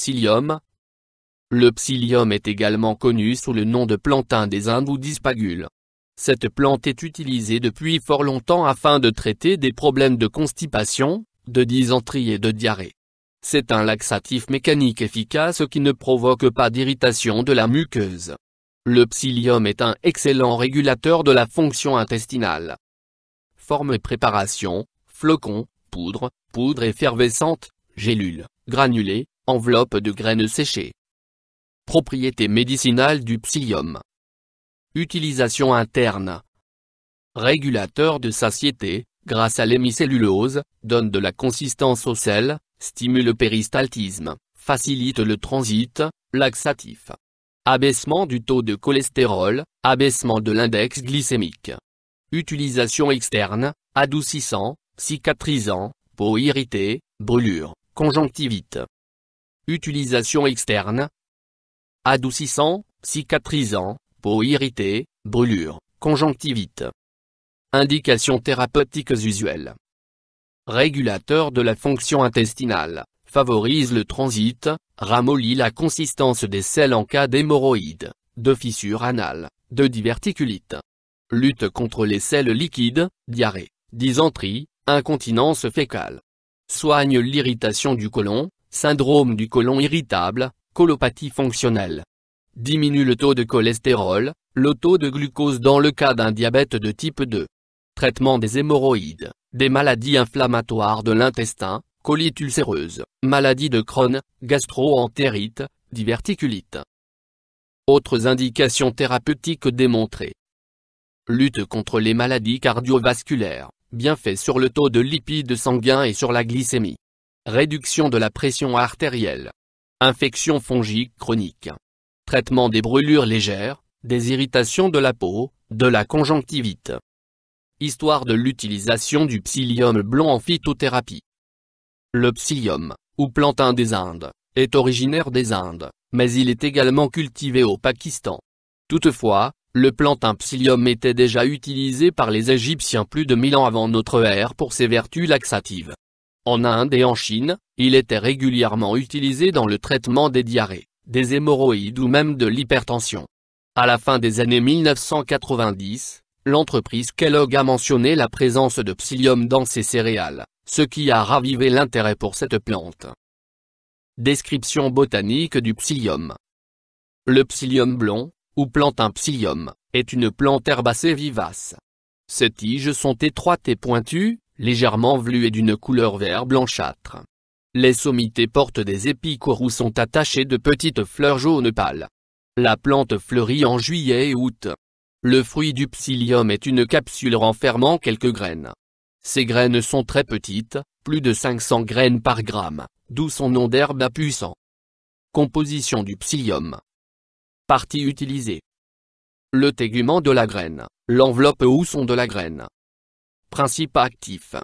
psyllium. Le psyllium est également connu sous le nom de plantain des Indes ou d'Ispagule. Cette plante est utilisée depuis fort longtemps afin de traiter des problèmes de constipation, de dysenterie et de diarrhée. C'est un laxatif mécanique efficace qui ne provoque pas d'irritation de la muqueuse. Le psyllium est un excellent régulateur de la fonction intestinale. Forme et préparation: flocons, poudre, poudre effervescente, gélules, granulés, enveloppe de graines séchées. Propriétés médicinales du psyllium. Utilisation interne. Régulateur de satiété, grâce à l'hémicellulose, donne de la consistance au sel, stimule le péristaltisme, facilite le transit, laxatif. Abaissement du taux de cholestérol, abaissement de l'index glycémique. Utilisation externe, adoucissant, cicatrisant, peau irritée, brûlure, conjonctivite. Utilisation externe. Adoucissant, cicatrisant, peau irritée, brûlure, conjonctivite. Indications thérapeutiques usuelles. Régulateur de la fonction intestinale, favorise le transit, ramollit la consistance des selles en cas d'hémorroïdes, de fissures anales, de diverticulite. Lutte contre les selles liquides, diarrhée, dysenterie, incontinence fécale. Soigne l'irritation du côlon, syndrome du côlon irritable, colopathie fonctionnelle. Diminue le taux de cholestérol, le taux de glucose dans le cas d'un diabète de type 2. Traitement des hémorroïdes, des maladies inflammatoires de l'intestin, colite ulcéreuse, maladie de Crohn, gastro-entérite, diverticulite. Autres indications thérapeutiques démontrées. Lutte contre les maladies cardiovasculaires, bienfait sur le taux de lipides sanguins et sur la glycémie. Réduction de la pression artérielle. Infection fongique chronique. Traitement des brûlures légères, des irritations de la peau, de la conjonctivite. Histoire de l'utilisation du psyllium blond en phytothérapie. Le psyllium, ou plantain des Indes, est originaire des Indes, mais il est également cultivé au Pakistan. Toutefois, le plantain psyllium était déjà utilisé par les Égyptiens plus de 1000 ans avant notre ère pour ses vertus laxatives. En Inde et en Chine, il était régulièrement utilisé dans le traitement des diarrhées, des hémorroïdes ou même de l'hypertension. À la fin des années 1990, l'entreprise Kellogg a mentionné la présence de psyllium dans ses céréales, ce qui a ravivé l'intérêt pour cette plante. Description botanique du psyllium. Le psyllium blond, ou plantain psyllium, est une plante herbacée vivace. Ses tiges sont étroites et pointues, légèrement velues et d'une couleur vert blanchâtre. Les sommités portent des épis courts où sont attachées de petites fleurs jaunes pâles. La plante fleurit en juillet et août. Le fruit du psyllium est une capsule renfermant quelques graines. Ces graines sont très petites, plus de 500 graines par gramme, d'où son nom d'herbe à puissant. Composition du psyllium. Parties utilisées. Le tégument de la graine, l'enveloppe ou son de la graine. Principe actif.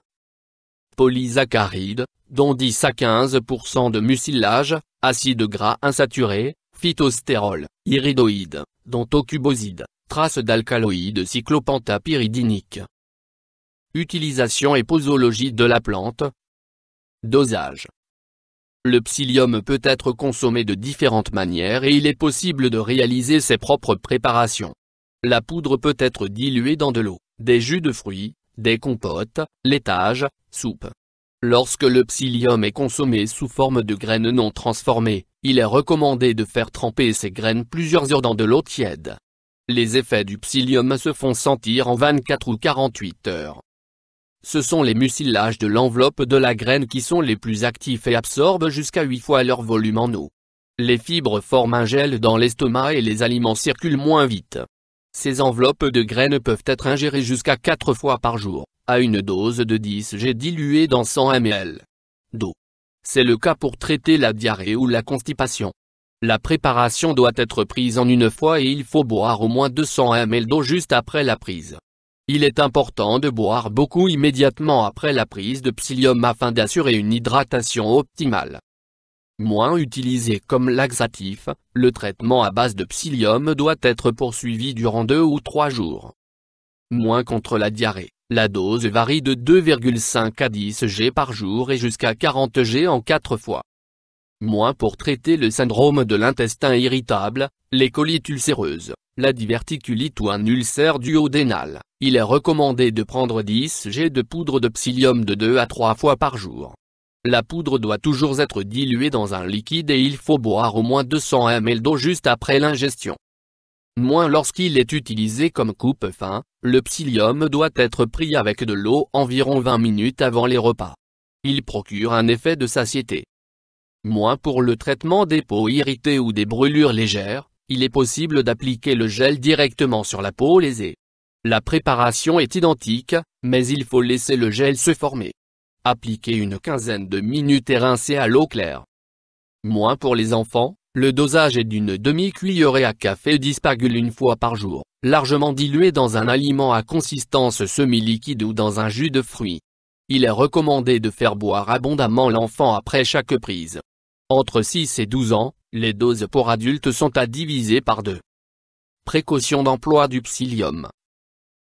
Polysaccharides, dont 10 à 15% de mucilage, acides gras insaturés, phytostérol, iridoïdes, dont ocubosides, traces d'alcaloïdes cyclopentapyridiniques. Utilisation et posologie de la plante. Dosage. Le psyllium peut être consommé de différentes manières et il est possible de réaliser ses propres préparations. La poudre peut être diluée dans de l'eau, des jus de fruits, des compotes, laitages, soupes. Lorsque le psyllium est consommé sous forme de graines non transformées, il est recommandé de faire tremper ces graines plusieurs heures dans de l'eau tiède. Les effets du psyllium se font sentir en 24 ou 48 heures. Ce sont les mucilages de l'enveloppe de la graine qui sont les plus actifs et absorbent jusqu'à 8 fois leur volume en eau. Les fibres forment un gel dans l'estomac et les aliments circulent moins vite. Ces enveloppes de graines peuvent être ingérées jusqu'à 4 fois par jour, à une dose de 10 g diluée dans 100 ml d'eau. C'est le cas pour traiter la diarrhée ou la constipation. La préparation doit être prise en une fois et il faut boire au moins 200 ml d'eau juste après la prise. Il est important de boire beaucoup immédiatement après la prise de psyllium afin d'assurer une hydratation optimale. Moins utilisé comme laxatif, le traitement à base de psyllium doit être poursuivi durant 2 ou 3 jours. Moins contre la diarrhée, la dose varie de 2,5 à 10 g par jour et jusqu'à 40 g en 4 fois. moins pour traiter le syndrome de l'intestin irritable, les colites ulcéreuses, la diverticulite ou un ulcère duodénal. Il est recommandé de prendre 10 g de poudre de psyllium de 2 à 3 fois par jour. La poudre doit toujours être diluée dans un liquide et il faut boire au moins 200 ml d'eau juste après l'ingestion. Moins lorsqu'il est utilisé comme coupe-faim, le psyllium doit être pris avec de l'eau environ 20 minutes avant les repas. Il procure un effet de satiété. Moins pour le traitement des peaux irritées ou des brûlures légères, il est possible d'appliquer le gel directement sur la peau lésée. La préparation est identique, mais il faut laisser le gel se former. Appliquer une quinzaine de minutes et rincer à l'eau claire. Moins pour les enfants, le dosage est d'une demi-cuillerée à café Dispagul une fois par jour, largement dilué dans un aliment à consistance semi-liquide ou dans un jus de fruits. Il est recommandé de faire boire abondamment l'enfant après chaque prise. Entre 6 et 12 ans, les doses pour adultes sont à diviser par 2. Précaution d'emploi du psyllium.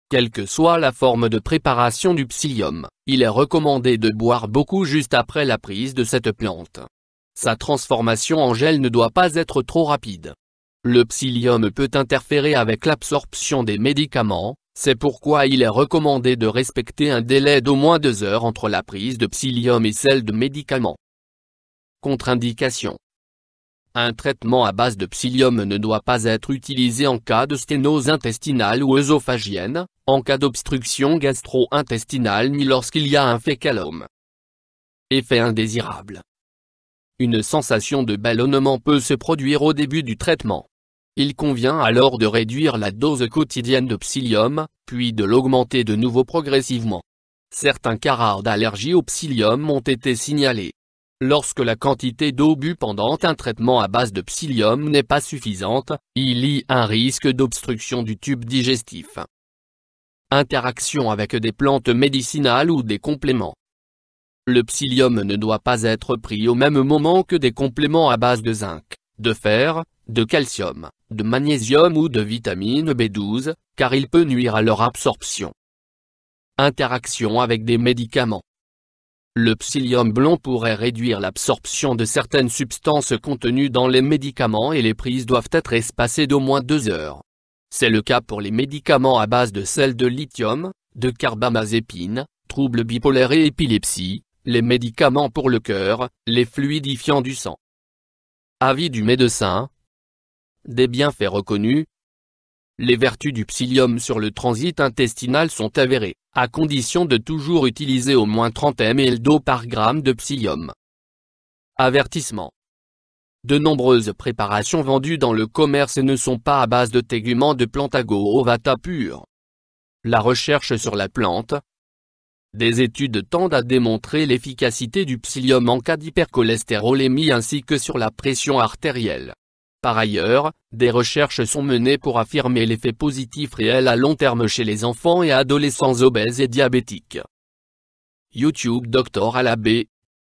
Quelle que soit la forme de préparation du psyllium, il est recommandé de boire beaucoup juste après la prise de cette plante. Sa transformation en gel ne doit pas être trop rapide. Le psyllium peut interférer avec l'absorption des médicaments, c'est pourquoi il est recommandé de respecter un délai d'au moins 2 heures entre la prise de psyllium et celle de médicaments. Contre-indication. Un traitement à base de psyllium ne doit pas être utilisé en cas de sténose intestinale ou œsophagienne, en cas d'obstruction gastro-intestinale ni lorsqu'il y a un fécalome. Effet indésirable. Une sensation de ballonnement peut se produire au début du traitement. Il convient alors de réduire la dose quotidienne de psyllium, puis de l'augmenter de nouveau progressivement. Certains cas rares d'allergie au psyllium ont été signalés. Lorsque la quantité d'eau bue pendant un traitement à base de psyllium n'est pas suffisante, il y a un risque d'obstruction du tube digestif. Interaction avec des plantes médicinales ou des compléments. Le psyllium ne doit pas être pris au même moment que des compléments à base de zinc, de fer, de calcium, de magnésium ou de vitamine B12, car il peut nuire à leur absorption. Interaction avec des médicaments. Le psyllium blond pourrait réduire l'absorption de certaines substances contenues dans les médicaments et les prises doivent être espacées d'au moins 2 heures. C'est le cas pour les médicaments à base de sel de lithium, de carbamazépine, troubles bipolaires et épilepsie, les médicaments pour le cœur, les fluidifiants du sang. Avis du médecin. Des bienfaits reconnus. Les vertus du psyllium sur le transit intestinal sont avérées, à condition de toujours utiliser au moins 30 ml d'eau par gramme de psyllium. Avertissement. De nombreuses préparations vendues dans le commerce ne sont pas à base de téguments de Plantago ovata pur. La recherche sur la plante. Des études tendent à démontrer l'efficacité du psyllium en cas d'hypercholestérolémie ainsi que sur la pression artérielle. Par ailleurs, des recherches sont menées pour affirmer l'effet positif réel à long terme chez les enfants et adolescents obèses et diabétiques. YouTube Dr Alabé.